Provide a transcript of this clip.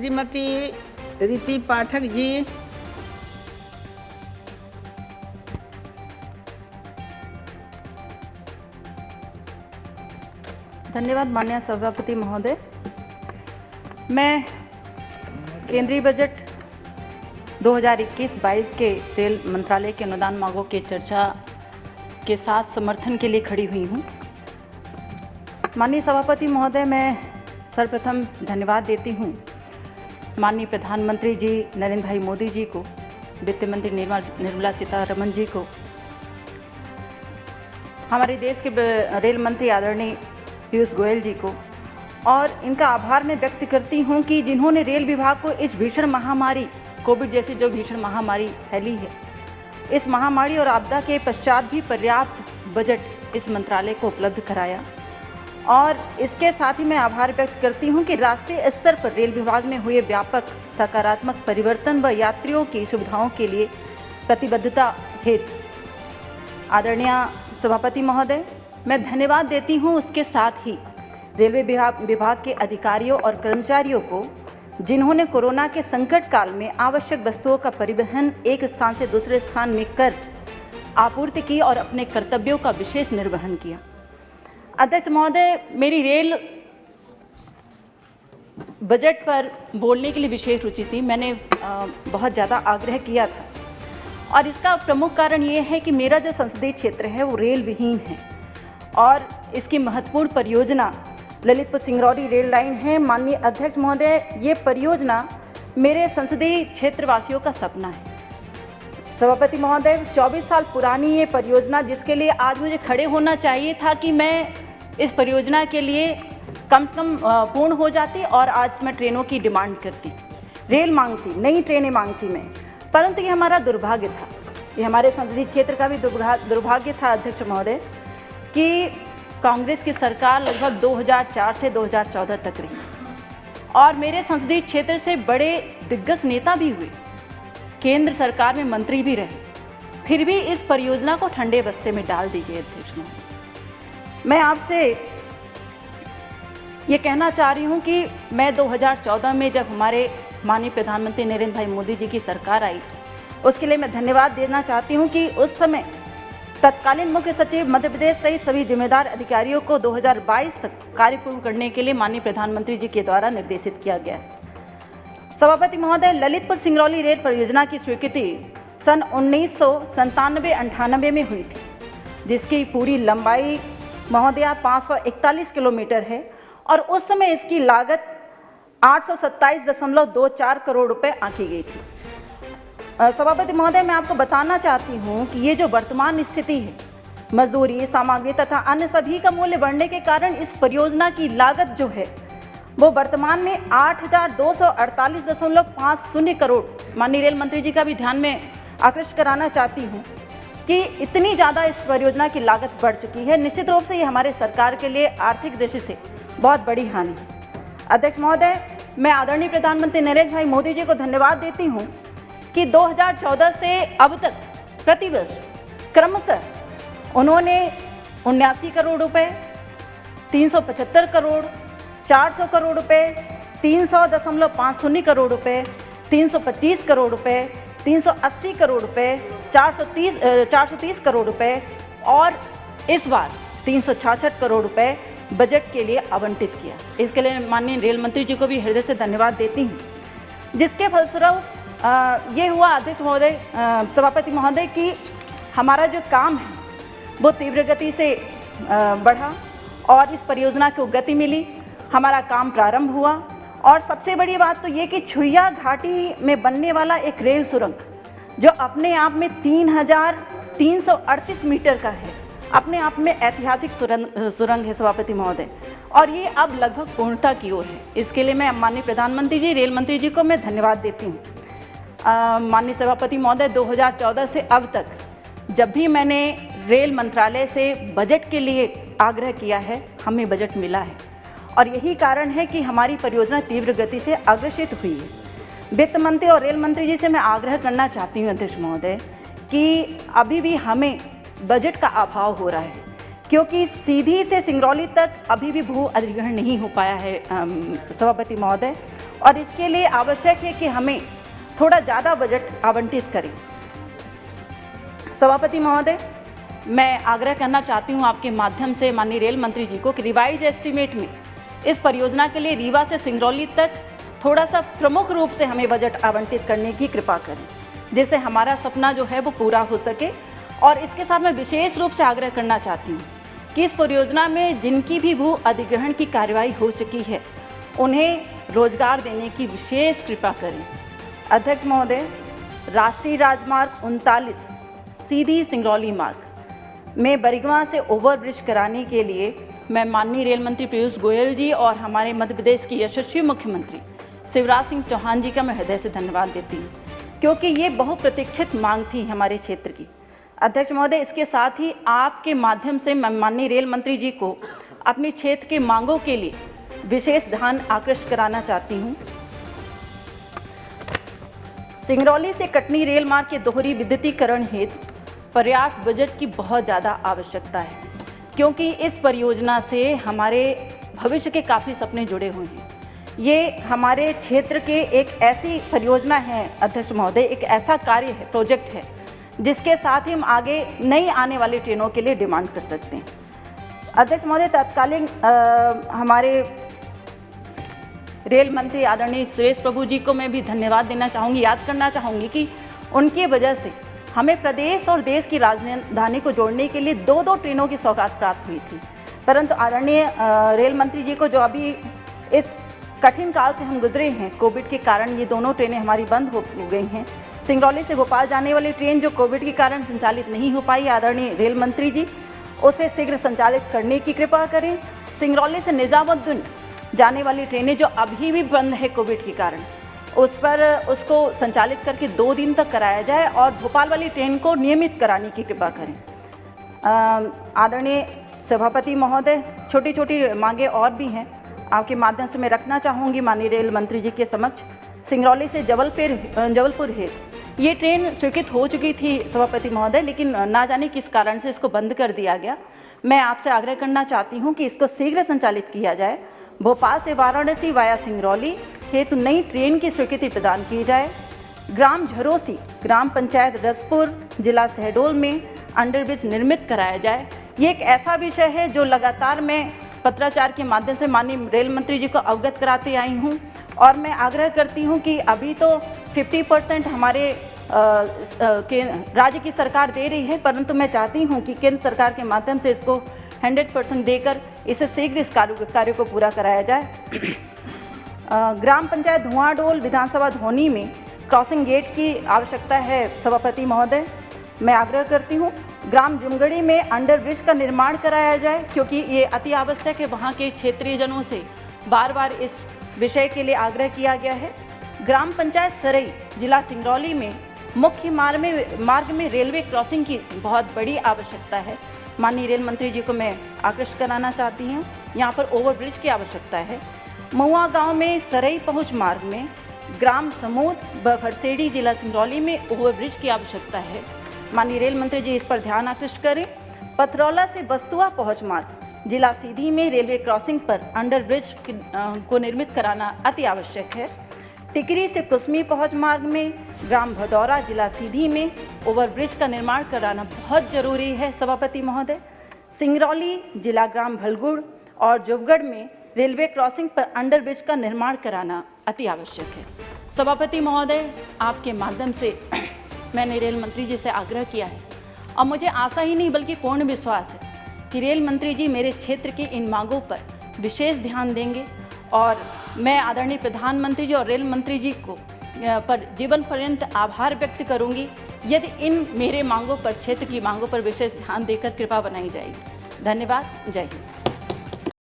श्रीमती रीति पाठक जी। धन्यवाद माननीय सभापति महोदय। मैं केंद्रीय बजट 2021-22 के रेल मंत्रालय के अनुदान मांगों की चर्चा के साथ समर्थन के लिए खड़ी हुई हूँ। माननीय सभापति महोदय, मैं सर्वप्रथम धन्यवाद देती हूँ माननीय प्रधानमंत्री जी नरेंद्र भाई मोदी जी को, वित्त मंत्री निर्मला सीतारमण जी को, हमारे देश के रेल मंत्री आदरणीय पीयूष गोयल जी को, और इनका आभार मैं व्यक्त करती हूं कि जिन्होंने रेल विभाग को इस भीषण महामारी कोविड जैसी जो भीषण महामारी फैली है, इस महामारी और आपदा के पश्चात भी पर्याप्त बजट इस मंत्रालय को उपलब्ध कराया। और इसके साथ ही मैं आभार व्यक्त करती हूं कि राष्ट्रीय स्तर पर रेल विभाग में हुए व्यापक सकारात्मक परिवर्तन व यात्रियों की सुविधाओं के लिए प्रतिबद्धता हेतु आदरणीय सभापति महोदय मैं धन्यवाद देती हूं। उसके साथ ही रेलवे विभाग के अधिकारियों और कर्मचारियों को, जिन्होंने कोरोना के संकट काल में आवश्यक वस्तुओं का परिवहन एक स्थान से दूसरे स्थान में कर आपूर्ति की और अपने कर्तव्यों का विशेष निर्वहन किया। अध्यक्ष महोदय, मेरी रेल बजट पर बोलने के लिए विशेष रुचि थी। मैंने बहुत ज़्यादा आग्रह किया था और इसका प्रमुख कारण ये है कि मेरा जो संसदीय क्षेत्र है वो रेल विहीन है और इसकी महत्वपूर्ण परियोजना ललितपुर सिंगरौली रेल लाइन है। माननीय अध्यक्ष महोदय, ये परियोजना मेरे संसदीय क्षेत्रवासियों का सपना है। सभापति महोदय, 24 साल पुरानी ये परियोजना, जिसके लिए आज मुझे खड़े होना चाहिए था कि मैं इस परियोजना के लिए कम से कम पूर्ण हो जाती और आज मैं ट्रेनों की डिमांड करती, रेल मांगती, नई ट्रेनें मांगती मैं, परंतु ये हमारा दुर्भाग्य था, ये हमारे संसदीय क्षेत्र का भी दुर्भाग्य था अध्यक्ष महोदय कि कांग्रेस की सरकार लगभग 2004 से 2014 तक रही और मेरे संसदीय क्षेत्र से बड़े दिग्गज नेता भी हुए, केंद्र सरकार में मंत्री भी रहे, फिर भी इस परियोजना को ठंडे बस्ते में डाल दी गई। अध्यक्ष महोदय, मैं आपसे ये कहना चाह रही हूँ कि मैं 2014 में जब हमारे माननीय प्रधानमंत्री नरेंद्र भाई मोदी जी की सरकार आई, उसके लिए मैं धन्यवाद देना चाहती हूँ कि उस समय तत्कालीन मुख्य सचिव मध्य प्रदेश सहित सभी जिम्मेदार अधिकारियों को 2022 तक कार्य पूर्ण करने के लिए माननीय प्रधानमंत्री जी के द्वारा निर्देशित किया गया है। सभापति महोदय, ललितपुर सिंगरौली रेल परियोजना की स्वीकृति सन 1997-98 में हुई थी, जिसकी पूरी लंबाई महोदया 541 किलोमीटर है और उस समय इसकी लागत 827.24 करोड़ रुपए आंकी गई थी। सभापति महोदय, मैं आपको बताना चाहती हूँ कि ये जो वर्तमान स्थिति है, मजदूरी, सामग्री तथा अन्य सभी का मूल्य बढ़ने के कारण इस परियोजना की लागत जो है वो वर्तमान में 8,248.50 करोड़, माननीय रेल मंत्री जी का भी ध्यान में आकृष्ट कराना चाहती हूँ कि इतनी ज़्यादा इस परियोजना की लागत बढ़ चुकी है। निश्चित रूप से ये हमारे सरकार के लिए आर्थिक दृष्टि से बहुत बड़ी हानि है। अध्यक्ष महोदय, मैं आदरणीय प्रधानमंत्री नरेंद्र भाई मोदी जी को धन्यवाद देती हूँ कि 2014 से अब तक प्रतिवर्ष क्रमशः उन्होंने 79 करोड़ रुपए, 375 करोड़, 400 करोड़ रुपए, 300.50 करोड़ रुपए, 325 करोड़ रुपए, 380 करोड़ रुपए, 430 करोड़ रुपए और इस बार 366 करोड़ रुपए बजट के लिए आवंटित किया। इसके लिए माननीय रेल मंत्री जी को भी हृदय से धन्यवाद देती हूँ, जिसके फलस्वरूप ये हुआ अध्यक्ष महोदय, सभापति महोदय, कि हमारा जो काम है वो तीव्र गति से बढ़ा और इस परियोजना को गति मिली, हमारा काम प्रारंभ हुआ। और सबसे बड़ी बात तो ये कि छुइया घाटी में बनने वाला एक रेल सुरंग, जो अपने आप में 3,338 मीटर का है, अपने आप में ऐतिहासिक सुरंग है सभापति महोदय, और ये अब लगभग पूर्णता की ओर है। इसके लिए मैं माननीय प्रधानमंत्री जी, रेल मंत्री जी को मैं धन्यवाद देती हूँ। माननीय सभापति महोदय, 2014 से अब तक जब भी मैंने रेल मंत्रालय से बजट के लिए आग्रह किया है, हमें बजट मिला है और यही कारण है कि हमारी परियोजना तीव्र गति से अग्रसित हुई है। वित्त मंत्री और रेल मंत्री जी से मैं आग्रह करना चाहती हूँ अध्यक्ष महोदय कि अभी भी हमें बजट का अभाव हो रहा है, क्योंकि सीधी से सिंगरौली तक अभी भी भू अधिग्रहण नहीं हो पाया है सभापति महोदय, और इसके लिए आवश्यक है कि हमें थोड़ा ज़्यादा बजट आवंटित करें। सभापति महोदय, मैं आग्रह करना चाहती हूँ आपके माध्यम से माननीय रेल मंत्री जी को कि रिवाइज एस्टीमेट में इस परियोजना के लिए रीवा से सिंगरौली तक थोड़ा सा प्रमुख रूप से हमें बजट आवंटित करने की कृपा करें, जिससे हमारा सपना जो है वो पूरा हो सके। और इसके साथ मैं विशेष रूप से आग्रह करना चाहती हूँ कि इस परियोजना में जिनकी भी भू अधिग्रहण की कार्रवाई हो चुकी है उन्हें रोजगार देने की विशेष कृपा करें। अध्यक्ष महोदय, राष्ट्रीय राजमार्ग 39 सीधी सिंगरौली मार्ग में बरिगवा से ओवरब्रिज कराने के लिए मैं माननीय रेल मंत्री पीयूष गोयल जी और हमारे मध्य प्रदेश के यशस्वी मुख्यमंत्री शिवराज सिंह चौहान जी का मैं हृदय से धन्यवाद देती हूँ, क्योंकि ये बहुप्रतीक्षित मांग थी हमारे क्षेत्र की। अध्यक्ष महोदय, इसके साथ ही आपके माध्यम से मैं माननीय रेल मंत्री जी को अपने क्षेत्र के मांगों के लिए विशेष ध्यान आकृष्ट कराना चाहती हूँ। सिंगरौली से कटनी रेल मार्ग के दोहरी विद्युतीकरण हेतु पर्याप्त बजट की बहुत ज़्यादा आवश्यकता है, क्योंकि इस परियोजना से हमारे भविष्य के काफ़ी सपने जुड़े हुए हैं। ये हमारे क्षेत्र के एक ऐसी परियोजना है अध्यक्ष महोदय, एक ऐसा कार्य है, प्रोजेक्ट है, जिसके साथ ही हम आगे नई आने वाली ट्रेनों के लिए डिमांड कर सकते हैं। अध्यक्ष महोदय, तत्कालीन हमारे रेल मंत्री आदरणीय सुरेश प्रभु जी को मैं भी धन्यवाद देना चाहूँगी, याद करना चाहूँगी कि उनकी वजह से हमें प्रदेश और देश की राजधानी को जोड़ने के लिए 2-2 ट्रेनों की सौगात प्राप्त हुई थी। परंतु आदरणीय रेल मंत्री जी को, जो अभी इस कठिन काल से हम गुजरे हैं कोविड के कारण, ये दोनों ट्रेनें हमारी बंद हो गई हैं। सिंगरौली से भोपाल जाने वाली ट्रेन जो कोविड के कारण संचालित नहीं हो पाई, आदरणीय रेल मंत्री जी उसे शीघ्र संचालित करने की कृपा करें। सिंगरौली से निजामुद्दीन जाने वाली ट्रेनें जो अभी भी बंद है कोविड के कारण, उसको संचालित करके 2 दिन तक कराया जाए और भोपाल वाली ट्रेन को नियमित कराने की कृपा करें। आदरणीय सभापति महोदय, छोटी छोटी मांगे और भी हैं, आपके माध्यम से मैं रखना चाहूँगी माननीय रेल मंत्री जी के समक्ष। सिंगरौली से जबलपुर हेतु ये ट्रेन स्वीकृत हो चुकी थी सभापति महोदय, लेकिन ना जाने किस कारण से इसको बंद कर दिया गया। मैं आपसे आग्रह करना चाहती हूँ कि इसको शीघ्र संचालित किया जाए। भोपाल से वाराणसी वाया सिंगरौली हेतु नई ट्रेन की स्वीकृति प्रदान की जाए। ग्राम झरोसी, ग्राम पंचायत रसपुर, जिला शहडोल में अंडरब्रिज निर्मित कराया जाए। ये एक ऐसा विषय है जो लगातार मैं पत्राचार के माध्यम से माननीय रेल मंत्री जी को अवगत कराते आई हूँ, और मैं आग्रह करती हूँ कि अभी तो 50% हमारे राज्य की सरकार दे रही है, परंतु मैं चाहती हूँ कि केंद्र सरकार के माध्यम से इसको 100% देकर इसे शीघ्र इस कार्य को पूरा कराया जाए। ग्राम पंचायत धुआंडोल, विधानसभा धोनी में क्रॉसिंग गेट की आवश्यकता है सभापति महोदय। मैं आग्रह करती हूँ ग्राम जुमगढ़ी में अंडरब्रिज का निर्माण कराया जाए, क्योंकि ये अति आवश्यक है। वहाँ के क्षेत्रीय जनों से बार बार इस विषय के लिए आग्रह किया गया है। ग्राम पंचायत सरई, जिला सिंगरौली में मुख्य मार्ग में रेलवे क्रॉसिंग की बहुत बड़ी आवश्यकता है। माननीय रेल मंत्री जी को मैं आकृष्ट कराना चाहती हूँ, यहाँ पर ओवरब्रिज की आवश्यकता है। महुआ गाँव में सरई पहुँच मार्ग में ग्राम समूद भरसेड़ी, जिला सिंगरौली में ओवरब्रिज की आवश्यकता है। माननीय रेल मंत्री जी इस पर ध्यान आकृष्ट करें। पथरौला से बस्तुआ पहुँच मार्ग, जिला सीधी में रेलवे क्रॉसिंग पर अंडरब्रिज को निर्मित कराना अति आवश्यक है। टिकरी से कुसमी पहुँच मार्ग में ग्राम भदौरा, जिला सीधी में ओवरब्रिज का निर्माण कराना बहुत जरूरी है सभापति महोदय। सिंगरौली, जिला ग्राम भलगुड़ और जुबगढ़ में रेलवे क्रॉसिंग पर अंडरब्रिज का निर्माण कराना अति आवश्यक है। सभापति महोदय, आपके माध्यम से मैंने रेल मंत्री जी से आग्रह किया है, और मुझे आशा ही नहीं बल्कि पूर्ण विश्वास है कि रेल मंत्री जी मेरे क्षेत्र की इन मांगों पर विशेष ध्यान देंगे, और मैं आदरणीय प्रधानमंत्री जी और रेल मंत्री जी को पर जीवन पर्यंत आभार व्यक्त करूंगी यदि इन मेरे मांगों पर, क्षेत्र की मांगों पर विशेष ध्यान देकर कृपा बनाई जाएगी। धन्यवाद। जय हिंद।